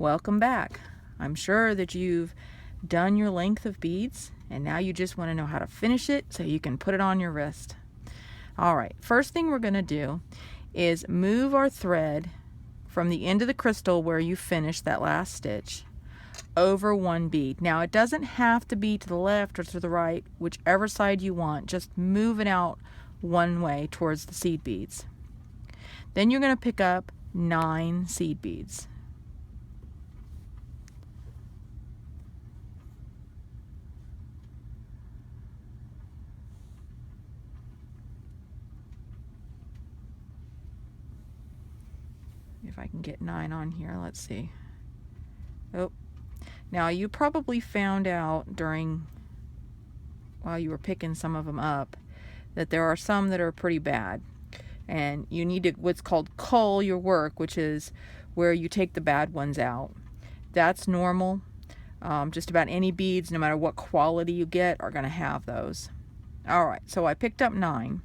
Welcome back. I'm sure that you've done your length of beads and now you just want to know how to finish it so you can put it on your wrist. Alright, first thing we're going to do is move our thread from the end of the crystal where you finished that last stitch over one bead. Now it doesn't have to be to the left or to the right, whichever side you want. Just move it out one way towards the seed beads. Then you're going to pick up 9 seed beads. If I can get 9 on here, let's see. Oh, now you probably found out while you were picking some of them up that there are some that are pretty bad, and you need to what's called cull your work, which is where you take the bad ones out. That's normal. Just about any beads, no matter what quality you get, are going to have those. Alright, so I picked up 9.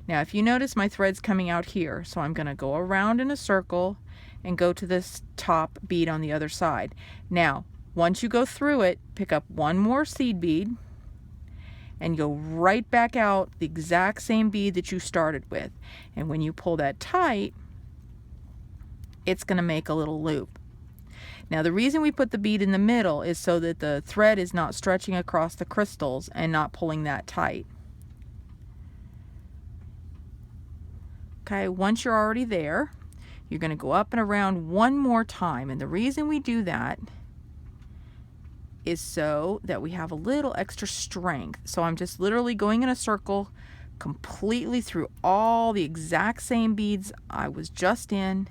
Now if you notice, my thread's coming out here, so I'm going to go around in a circle and go to this top bead on the other side. Now once you go through it, pick up one more seed bead and go right back out the exact same bead that you started with. And when you pull that tight, it's going to make a little loop. Now the reason we put the bead in the middle is so that the thread is not stretching across the crystals and not pulling that tight. Okay, once you're already there, you're going to go up and around one more time. And the reason we do that is so that we have a little extra strength. So I'm just literally going in a circle completely through all the exact same beads I was just in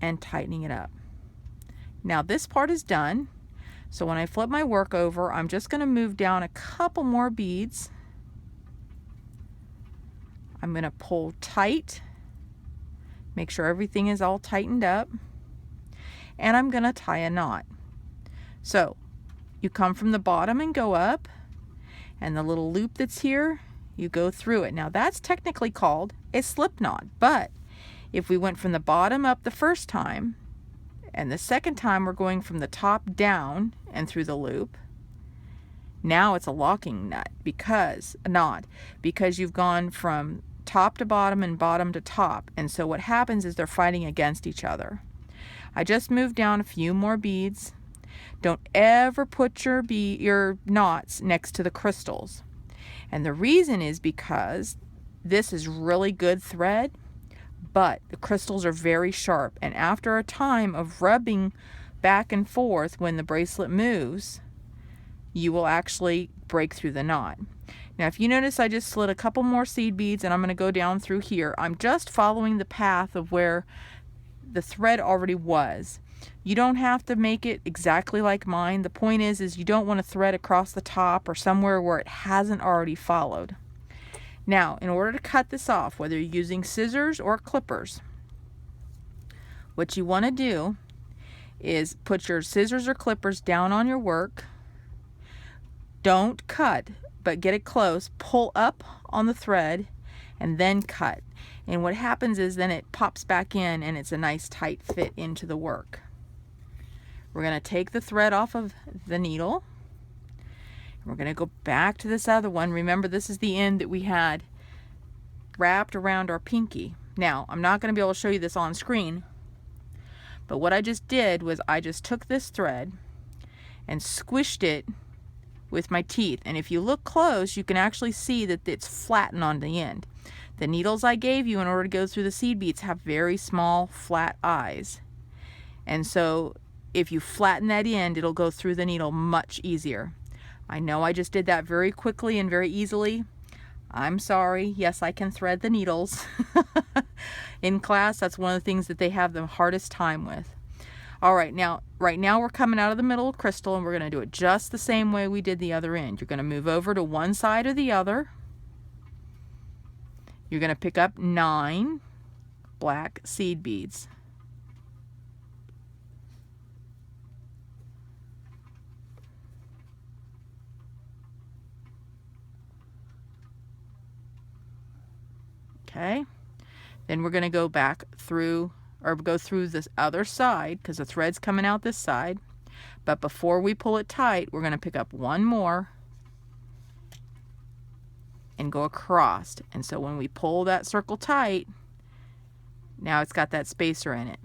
and tightening it up. Now this part is done. So when I flip my work over, I'm just going to move down a couple more beads. I'm going to pull tight, make sure everything is all tightened up, and I'm going to tie a knot. So you come from the bottom and go up, and the little loop that's here, you go through it. Now that's technically called a slip knot, but if we went from the bottom up the first time, and the second time we're going from the top down and through the loop, now it's a locking knot because you've gone from top to bottom and bottom to top, and so what happens is they're fighting against each other. I just moved down a few more beads. Don't ever put your knots next to the crystals, and the reason is because this is really good thread, but the crystals are very sharp, and after a time of rubbing back and forth when the bracelet moves, you will actually break through the knot. Now if you notice, I just slid a couple more seed beads and I'm going to go down through here. I'm just following the path of where the thread already was. You don't have to make it exactly like mine. The point is you don't want to thread across the top or somewhere where it hasn't already followed. Now in order to cut this off, whether you're using scissors or clippers, what you want to do is put your scissors or clippers down on your work. Don't cut, but get it close, pull up on the thread, and then cut. And what happens is then it pops back in and it's a nice tight fit into the work. We're going to take the thread off of the needle. We're going to go back to this other one. Remember, this is the end that we had wrapped around our pinky. Now, I'm not going to be able to show you this on screen, but what I just did was I just took this thread and squished it with my teeth, and if you look close you can actually see that it's flattened on the end. The needles I gave you in order to go through the seed beads have very small flat eyes, and so if you flatten that end, it'll go through the needle much easier. I know I just did that very quickly and very easily. I'm sorry. Yes, I can thread the needles. In class, that's one of the things that they have the hardest time with. Alright, now right now we're coming out of the middle crystal and we're going to do it just the same way we did the other end. You're going to move over to one side or the other. You're going to pick up 9 black seed beads. Okay, then we're going to go back through or go through this other side because the thread's coming out this side. But before we pull it tight, we're going to pick up one more and go across. And so when we pull that circle tight, now it's got that spacer in it.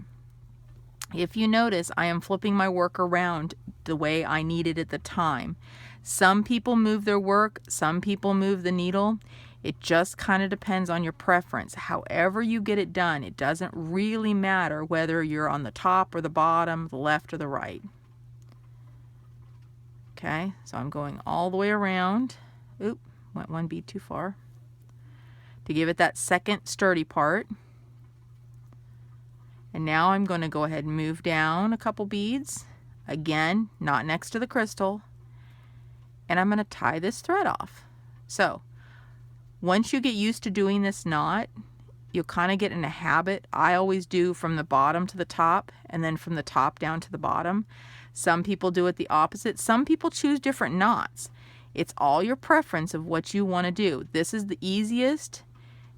If you notice, I am flipping my work around the way I need it at the time. Some people move their work, some people move the needle. It just kind of depends on your preference. However you get it done, it doesn't really matter whether you're on the top or the bottom, the left or the right. Okay, so I'm going all the way around. Oop, went one bead too far. To give it that second sturdy part. And now I'm going to go ahead and move down a couple beads. Again, not next to the crystal. And I'm going to tie this thread off. So, once you get used to doing this knot, you'll kind of get in a habit. I always do from the bottom to the top and then from the top down to the bottom. Some people do it the opposite. Some people choose different knots. It's all your preference of what you want to do. This is the easiest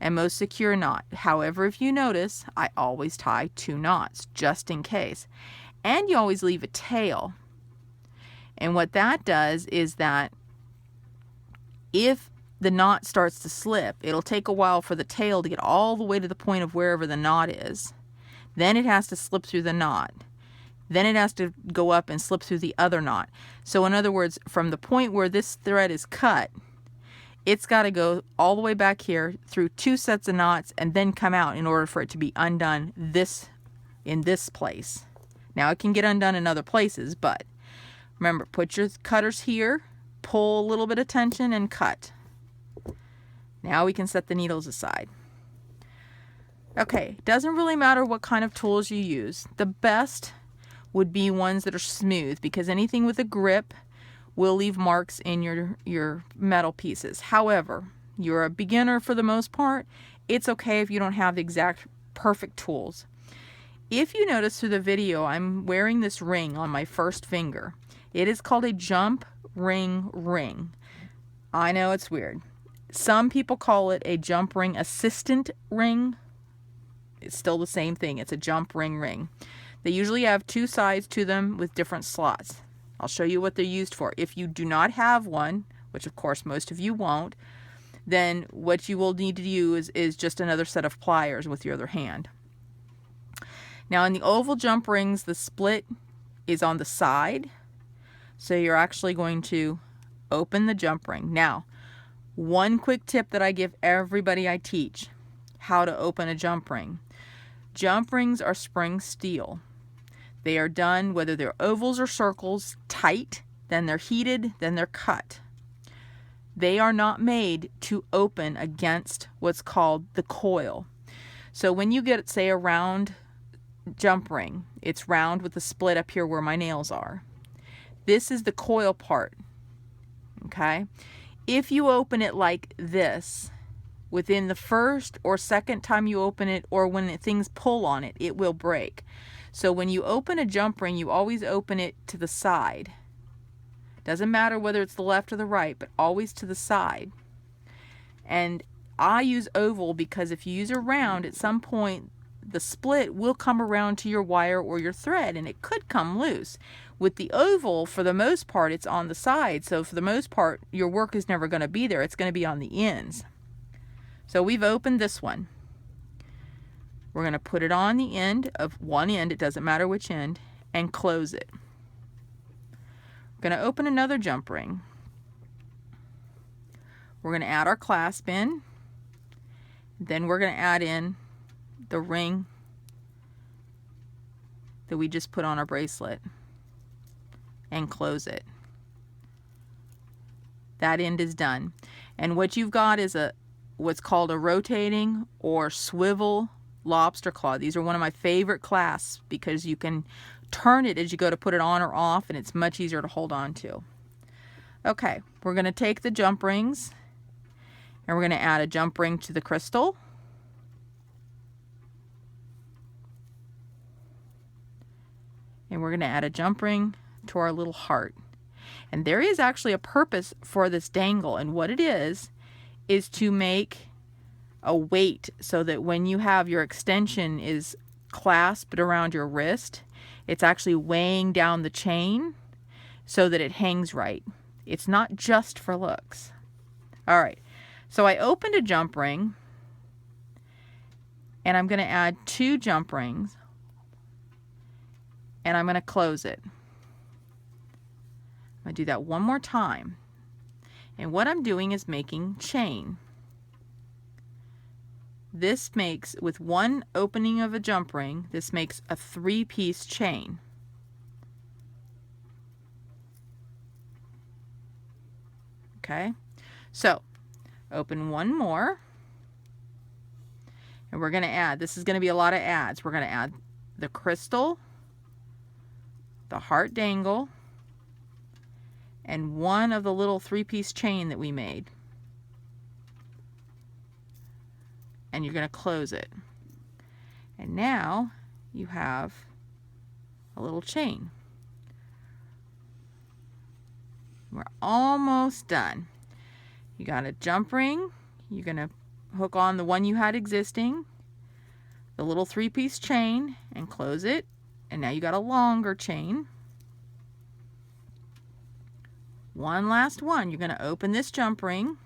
and most secure knot. However, if you notice, I always tie 2 knots just in case. And you always leave a tail. And what that does is that if the knot starts to slip, it'll take a while for the tail to get all the way to the point of wherever the knot is. Then it has to slip through the knot. Then it has to go up and slip through the other knot. So in other words, from the point where this thread is cut, it's got to go all the way back here through 2 sets of knots and then come out in order for it to be undone in this place. Now it can get undone in other places, but remember, put your cutters here, pull a little bit of tension and cut. Now we can set the needles aside. Okay, doesn't really matter what kind of tools you use. The best would be ones that are smooth, because anything with a grip will leave marks in your metal pieces. However, you're a beginner for the most part. It's okay if you don't have the exact perfect tools. If you notice through the video, I'm wearing this ring on my first finger. It is called a jump ring ring. I know it's weird. Some people call it a jump ring assistant ring. It's still the same thing. It's a jump ring ring. They usually have 2 sides to them with different slots. I'll show you what they're used for. If you do not have one, which of course most of you won't, then what you will need to do is just another set of pliers with your other hand. Now in the oval jump rings, the split is on the side. So you're actually going to open the jump ring. Now, one quick tip that I give everybody I teach, how to open a jump ring. Jump rings are spring steel. They are done, whether they're ovals or circles, tight, then they're heated, then they're cut. They are not made to open against what's called the coil. So when you get, say, a round jump ring, it's round with a split up here where my nails are. This is the coil part, okay? If you open it like this, within the first or second time you open it, or when things pull on it, it will break. So when you open a jump ring, you always open it to the side. Doesn't matter whether it's the left or the right, but always to the side. And I use oval because if you use a round, at some point the split will come around to your wire or your thread, and it could come loose. With the oval, for the most part, it's on the side. So for the most part, your work is never going to be there. It's going to be on the ends. So we've opened this one. We're going to put it on the end of one end, it doesn't matter which end, and close it. We're going to open another jump ring. We're going to add our clasp in. Then we're going to add in the ring that we just put on our bracelet and close it. That end is done. And what you've got is what's called a rotating or swivel lobster claw. These are one of my favorite clasps because you can turn it as you go to put it on or off, and it's much easier to hold on to. Okay, we're going to take the jump rings and we're going to add a jump ring to the crystal. And we're going to add a jump ring to our little heart. And there is actually a purpose for this dangle, and what it is to make a weight so that when you have your extension is clasped around your wrist. It's actually weighing down the chain so that it hangs right. It's not just for looks. All right, so I opened a jump ring, and I'm going to add 2 jump rings, and I'm going to close it. I'm going to do that one more time. And what I'm doing is making chain. This makes, with one opening of a jump ring, this makes a 3-piece chain. Okay, so open one more, and we're going to add, this is going to be a lot of adds. We're going to add the crystal, the heart dangle, and one of the little 3-piece chain that we made. And you're going to close it. And now you have a little chain. We're almost done. You got a jump ring. You're going to hook on the one you had existing, the little 3-piece chain, and close it. And now you got a longer chain. One last one. You're going to open this jump ring.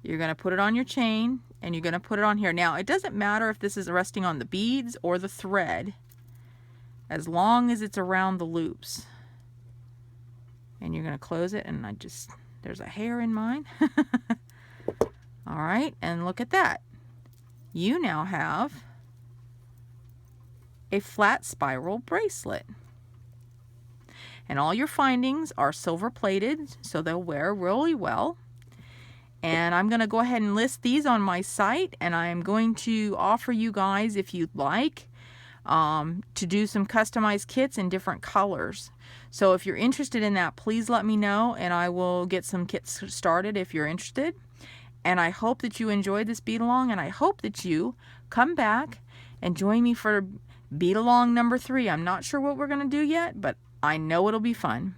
You're going to put it on your chain, and you're going to put it on here. Now, it doesn't matter if this is resting on the beads or the thread, as long as it's around the loops. And you're going to close it, and there's a hair in mine. All right, and look at that. You now have a flat spiral bracelet. And all your findings are silver plated, so they'll wear really well. And I'm going to go ahead and list these on my site, and I'm going to offer you guys, if you'd like, to do some customized kits in different colors. So if you're interested in that, please let me know, and I will get some kits started if you're interested. And I hope that you enjoyed this BeadALong, and I hope that you come back and join me for BeadALong number 3. I'm not sure what we're going to do yet, but I know it'll be fun.